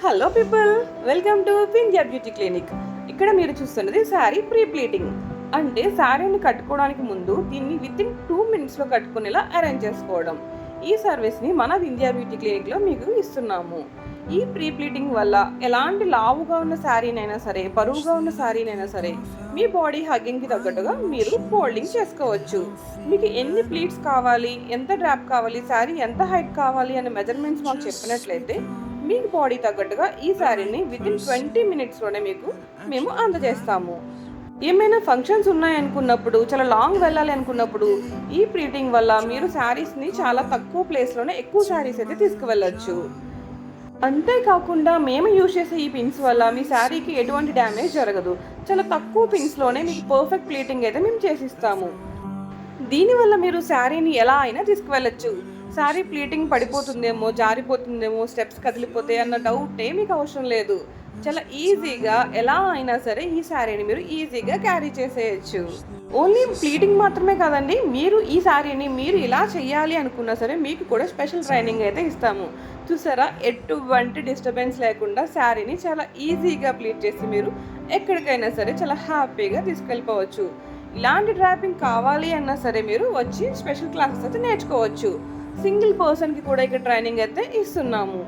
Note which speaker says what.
Speaker 1: Hello people, welcome to Vindhya beauty clinic. ఇక్కడ మీరు చూస్తున్నది శారీ ప్రీ ప్లీటింగ్. అంటే శారీని కట్టుకోవడానికి ముందు దీన్ని వితిన్ 2 minutesలో కట్టుకునేలా అరేంజ్ చేసుకోవడం. ఈ సర్వీస్ని మన వింధ్యా బ్యూటీ క్లినిక్లో మీకు ఇస్తున్నాము. ఈ ప్రీ ప్లీటింగ్ వల్ల ఎలాంటి లావుగా ఉన్న శారీనైనా సరే, బరువుగా ఉన్న శారీనైనా సరే మీ బాడీ హగ్గింగ్కి తగ్గట్టుగా మీరు ఫోల్డింగ్ చేసుకోవచ్చు. మీకు ఎన్ని ప్లీట్స్ కావాలి, ఎంత డ్రాప్ కావాలి, శారీ ఎంత హైట్ కావాలి అనే మెజర్మెంట్స్ మాకు చెప్పినట్లయితే మీకు బాడీ తగ్గట్టుగా ఈ శారీని వితిన్ 20 minutesలోనే మేము అందజేస్తాము. ఏమైనా ఫంక్షన్స్ ఉన్నాయనుకున్నప్పుడు, చాలా లాంగ్ వెళ్ళాలి అనుకున్నప్పుడు ఈ ప్లీటింగ్ వల్ల మీరు శారీస్ని చాలా తక్కువ ప్లేస్లోనే ఎక్కువ శారీస్ అయితే తీసుకువెళ్ళచ్చు. అంతేకాకుండా మేము యూజ్ చేసే ఈ పిన్స్ వల్ల మీ శారీకి ఎటువంటి డ్యామేజ్ జరగదు. చాలా తక్కువ పిన్స్లోనే మీకు పర్ఫెక్ట్ ప్లీటింగ్ అయితే మేము చేసిస్తాము. దీనివల్ల మీరు శారీని ఎలా అయినా తీసుకువెళ్ళచ్చు. శారీ ప్లీటింగ్ పడిపోతుందేమో, జారిపోతుందేమో, స్టెప్స్ కదిలిపోతాయి అన్న డౌటే మీకు అవసరం లేదు. చాలా ఈజీగా ఎలా అయినా సరే ఈ శారీని మీరు ఈజీగా క్యారీ చేసేయచ్చు. ఓన్లీ ప్లీటింగ్ మాత్రమే కాదండి, మీరు ఈ శారీని మీరు ఇలా చేయాలి అనుకున్నా సరే మీకు కూడా స్పెషల్ ట్రైనింగ్ అయితే ఇస్తాము. చూసారా, ఎటువంటి డిస్టర్బెన్స్ లేకుండా శారీని చాలా ఈజీగా ప్లీట్ చేసి మీరు ఎక్కడికైనా సరే చాలా హ్యాపీగా తీసుకెళ్ళిపోవచ్చు. ఇలాంటి డ్రాపింగ్ కావాలి అన్నా సరే మీరు వచ్చి స్పెషల్ క్లాసెస్ అయితే నేర్చుకోవచ్చు. సింగిల్ పర్సన్కి కూడా ఇక్కడ ట్రైనింగ్ అయితే ఇస్తున్నాము.